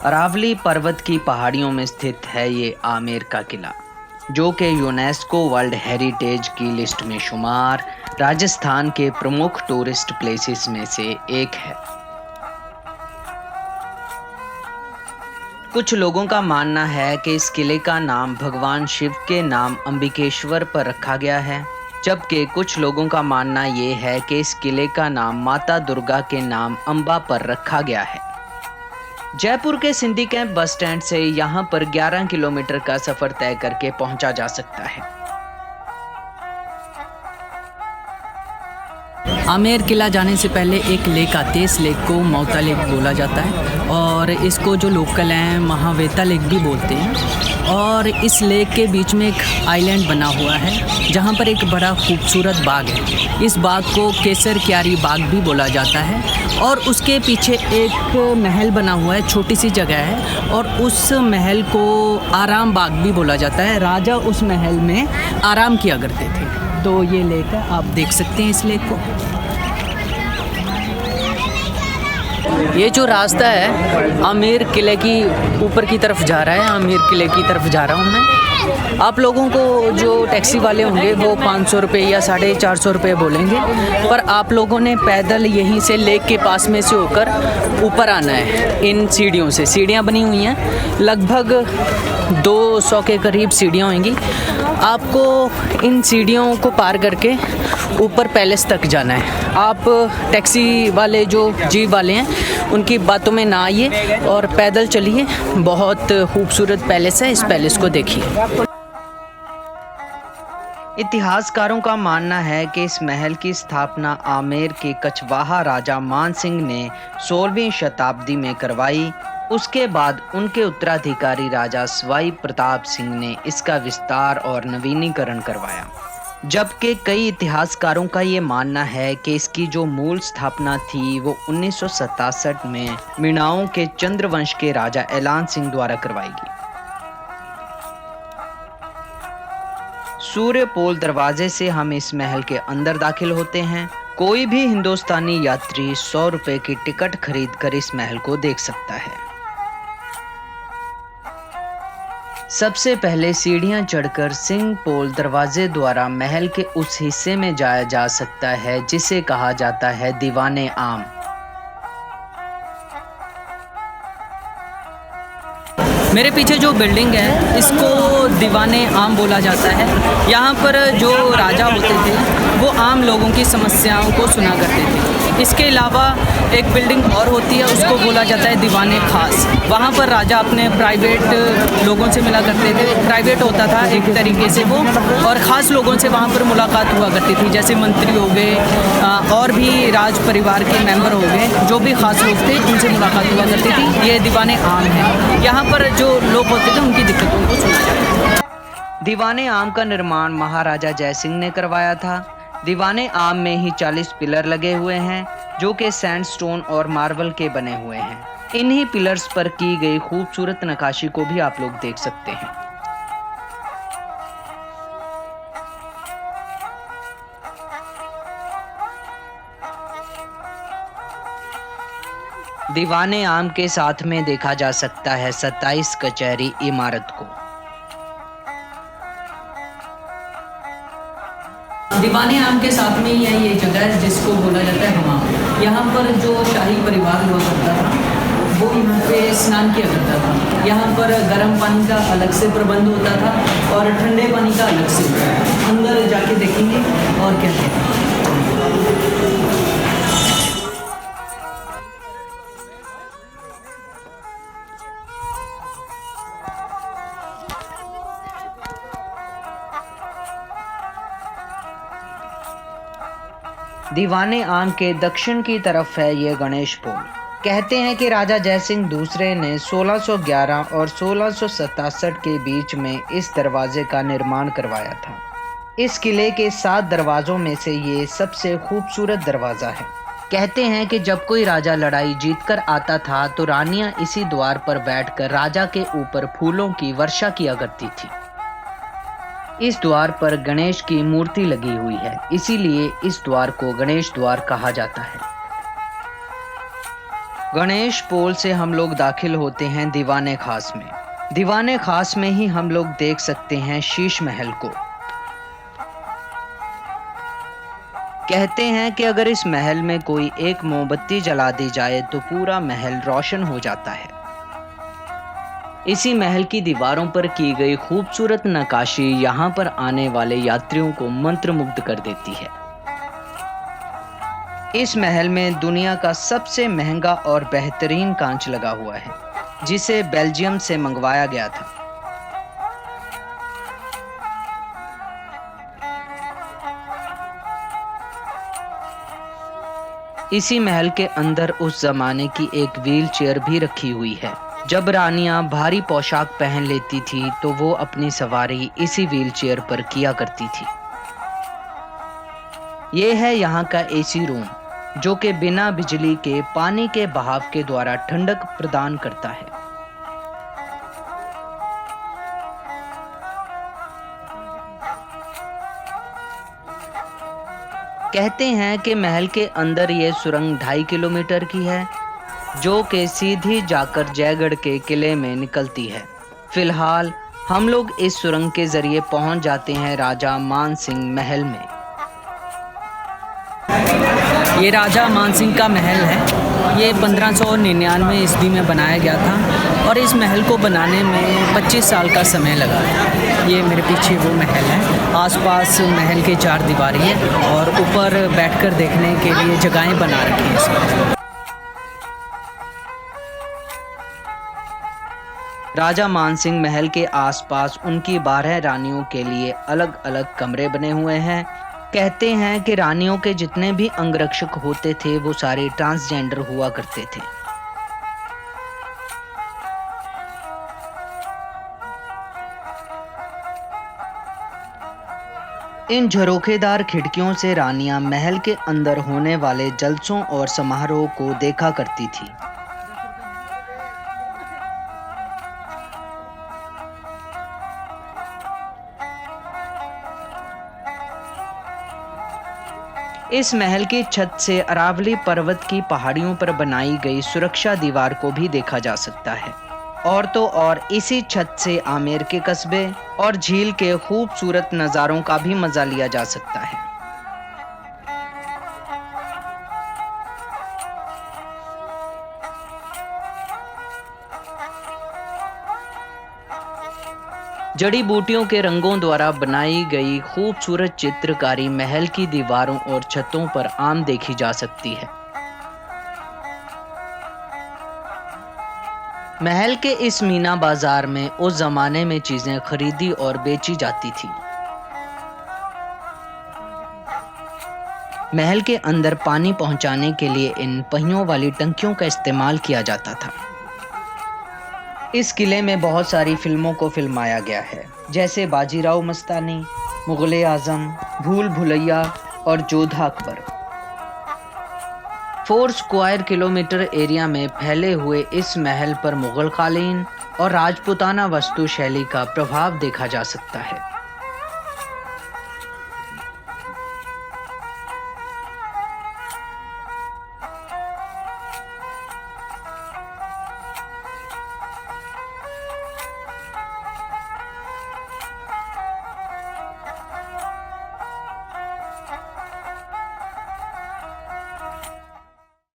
अरावली पर्वत की पहाड़ियों में स्थित है ये आमेर का किला, जो कि यूनेस्को वर्ल्ड हेरिटेज की लिस्ट में शुमार राजस्थान के प्रमुख टूरिस्ट प्लेसेस में से एक है। कुछ लोगों का मानना है कि इस किले का नाम भगवान शिव के नाम अंबिकेश्वर पर रखा गया है, जबकि कुछ लोगों का मानना ये है कि इस किले का नाम माता दुर्गा के नाम अंबा पर रखा गया है। जयपुर के सिंधी कैंप बस स्टैंड से यहाँ पर 11 किलोमीटर का सफर तय करके पहुंचा जा सकता है। आमेर किला जाने से पहले एक लेक आती है। इस लेक को मौता लेक बोला जाता है और इसको जो लोकल हैं महावेता लेक भी बोलते हैं। और इस लेक के बीच में एक आइलैंड बना हुआ है जहाँ पर एक बड़ा खूबसूरत बाग है। इस बाग को केसर क्यारी बाग भी बोला जाता है। और उसके पीछे एक महल बना हुआ है, छोटी सी जगह है और उस महल को आराम बाग भी बोला जाता है। राजा उस महल में आराम किया करते थे। तो ये लेक है, आप देख सकते हैं इस लेक को। ये जो रास्ता है आमेर किले की ऊपर की तरफ जा रहा है, आमेर किले की तरफ जा रहा हूँ मैं। आप लोगों को जो टैक्सी वाले होंगे वो 500 रुपये या 450 रुपये बोलेंगे, पर आप लोगों ने पैदल यहीं से लेक के पास में से होकर ऊपर आना है। इन सीढ़ियों से, सीढ़ियाँ बनी हुई हैं, लगभग 200 के करीब सीढ़ियाँ होंगी। आपको इन सीढ़ियों को पार करके ऊपर पैलेस तक जाना है। आप टैक्सी वाले जो जीप वाले हैं उनकी बातों में ना आइए और पैदल चलिए। बहुत खूबसूरत पैलेस है, इस पैलेस को देखिए। इतिहासकारों का मानना है कि इस महल की स्थापना आमेर के कछवाहा राजा मान सिंह ने 16वीं शताब्दी में करवाई। उसके बाद उनके उत्तराधिकारी राजा सवाई प्रताप सिंह ने इसका विस्तार और नवीनीकरण करवाया, जबकि कई इतिहासकारों का ये मानना है कि इसकी जो मूल स्थापना थी वो 1967 में मीणाओं के चंद्रवंश के राजा ऐलान सिंह द्वारा करवाई गई। सूर्यपोल दरवाजे से हम इस महल के अंदर दाखिल होते हैं। कोई भी हिंदुस्तानी यात्री 100 रुपए की टिकट खरीद कर इस महल को देख सकता है। सबसे पहले सीढ़ियां चढ़कर सिंह पोल दरवाजे द्वारा महल के उस हिस्से में जाया जा सकता है जिसे कहा जाता है दीवाने आम। मेरे पीछे जो बिल्डिंग है इसको दीवाने आम बोला जाता है। यहाँ पर जो राजा होते थे वो आम लोगों की समस्याओं को सुना करते थे। इसके अलावा एक बिल्डिंग और होती है, उसको बोला जाता है दीवाने खास। वहाँ पर राजा अपने प्राइवेट लोगों से मिला करते थे। प्राइवेट होता था एक तरीके से वो, और ख़ास लोगों से वहाँ पर मुलाकात हुआ करती थी, जैसे मंत्री हो गए और भी राज परिवार के मेंबर हो गए, जो भी ख़ास लोग थे उनसे मुलाकात हुआ करती थी। ये दीवाने आम है। यहाँ पर जो लोग होते थे उनकी दिक्कतों को सुना जाता था। दीवाने आम का निर्माण महाराजा जयसिंह ने करवाया था। दीवाने आम में ही 40 पिलर लगे हुए हैं जो कि सैंडस्टोन और मार्बल के बने हुए हैं। इन्हीं पिलर्स पर की गई खूबसूरत नक्काशी को भी आप लोग देख सकते हैं। दीवाने आम के साथ में देखा जा सकता है 27 कचहरी इमारत को। दीवाने आम के साथ में ही है ये जगह जिसको बोला जाता है हमाम। यहाँ पर जो शाही परिवार हुआ करता था वो यहाँ पे स्नान किया करता था। यहाँ पर गर्म पानी का अलग से प्रबंध होता था और ठंडे पानी का अलग से होता था। अंदर जाके देखेंगे और क्या है। दीवाने आम के दक्षिण की तरफ है ये गणेश पोल। कहते हैं कि राजा जयसिंह दूसरे ने 1611 और 1667 के बीच में इस दरवाजे का निर्माण करवाया था। इस किले के 7 दरवाजों में से ये सबसे खूबसूरत दरवाज़ा है। कहते हैं कि जब कोई राजा लड़ाई जीतकर आता था तो रानियां इसी द्वार पर बैठकर राजा के ऊपर फूलों की वर्षा किया करती थी। इस द्वार पर गणेश की मूर्ति लगी हुई है, इसीलिए इस द्वार को गणेश द्वार कहा जाता है। गणेश पोल से हम लोग दाखिल होते हैं दीवाने खास में। दीवाने खास में ही हम लोग देख सकते हैं शीश महल को। कहते हैं कि अगर इस महल में कोई एक मोमबत्ती जला दी जाए तो पूरा महल रोशन हो जाता है। इसी महल की दीवारों पर की गई खूबसूरत नक्काशी यहाँ पर आने वाले यात्रियों को मंत्रमुग्ध कर देती है। इस महल में दुनिया का सबसे महंगा और बेहतरीन कांच लगा हुआ है, जिसे बेल्जियम से मंगवाया गया था। इसी महल के अंदर उस जमाने की एक व्हील चेयर भी रखी हुई है। जब रानियां भारी पोशाक पहन लेती थी तो वो अपनी सवारी इसी व्हील चेयर पर किया करती थी। ये है यहाँ का एसी रूम, जो कि बिना बिजली के पानी के बहाव के द्वारा ठंडक प्रदान करता है। कहते हैं कि महल के अंदर ये सुरंग 2.5 किलोमीटर की है, जो कि सीधी जाकर जयगढ़ के किले में निकलती है। फिलहाल हम लोग इस सुरंग के जरिए पहुंच जाते हैं राजा मान सिंह महल में। ये राजा मान सिंह का महल है। ये 1599 ईस्वी में बनाया गया था और इस महल को बनाने में 25 साल का समय लगा। ये मेरे पीछे वो महल है। आसपास महल के 4 दीवारी है और ऊपर बैठकर देखने के लिए जगहें बना रखी हैं इसमें। राजा मान सिंह महल के आसपास उनकी 12 रानियों के लिए अलग अलग कमरे बने हुए हैं। कहते हैं कि रानियों के जितने भी अंगरक्षक होते थे वो सारे ट्रांसजेंडर हुआ करते थे। इन झरोखेदार खिड़कियों से रानियां महल के अंदर होने वाले जलसों और समारोह को देखा करती थी। इस महल की छत से अरावली पर्वत की पहाड़ियों पर बनाई गई सुरक्षा दीवार को भी देखा जा सकता है। और तो और इसी छत से आमेर के कस्बे और झील के खूबसूरत नज़ारों का भी मजा लिया जा सकता है। जड़ी बूटियों के रंगों द्वारा बनाई गई खूबसूरत चित्रकारी महल की दीवारों और छतों पर आम देखी जा सकती है। महल के इस मीना बाजार में उस जमाने में चीजें खरीदी और बेची जाती थी। महल के अंदर पानी पहुंचाने के लिए इन पहियों वाली टंकियों का इस्तेमाल किया जाता था। इस किले में बहुत सारी फिल्मों को फिल्माया गया है, जैसे बाजीराव मस्तानी, मुगले आजम, भूल भुलैया और Jodha Akbar. 4 square kilometre area में फैले हुए इस महल पर मुगल कालीन और राजपूताना वास्तु शैली का प्रभाव देखा जा सकता है।